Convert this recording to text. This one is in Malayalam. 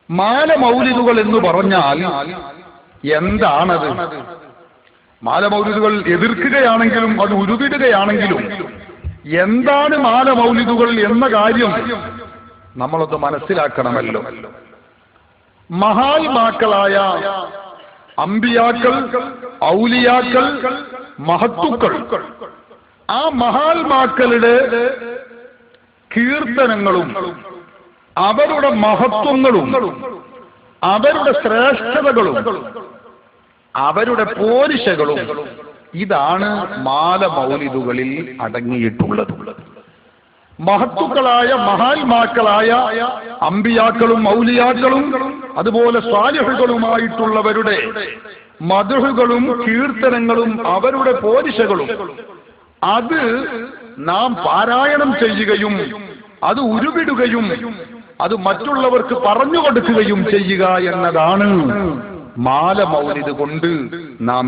മാല മൗലിദുകൾ എന്ന് പറഞ്ഞാൽ എന്താണത്? മാല മൗലിദുകൾ എതിർക്കുകയാണെങ്കിലും അത് ഉരുവിടുകയാണെങ്കിലും എന്താണ് മാല മൗലിദുകൾ എന്ന കാര്യം നമ്മളൊന്ന് മനസ്സിലാക്കണമല്ലോ. മഹാത്മാക്കളായ അമ്പിയാക്കൾ, ഔലിയാക്കൾ, മഹത്തുക്കൾ, ആ മഹാത്മാക്കളുടെ കീർത്തനങ്ങളും അവരുടെ മഹത്വങ്ങളും അവരുടെ ശ്രേഷ്ഠതകളും അവരുടെ പോരിശകളും ഇതാണ് മാല മൗലിദുകളിൽ അടങ്ങിയിട്ടുള്ളത്. മഹത്തുക്കളായ മഹാത്മാക്കളായ അമ്പിയാക്കളും ഔലിയാക്കളും അതുപോലെ സ്വാലിഹുകളുമായിട്ടുള്ളവരുടെ മദ്ഹുകളും കീർത്തനങ്ങളും അവരുടെ പോരിശകളും അത് നാം പാരായണം ചെയ്യുകയും അത് ഉരുവിടുകയും അത് മറ്റുള്ളവർക്ക് പറഞ്ഞു കൊടുക്കുകയും ചെയ്യുക എന്നതാണ് മാല മൗലിദ് കൊണ്ട് നാം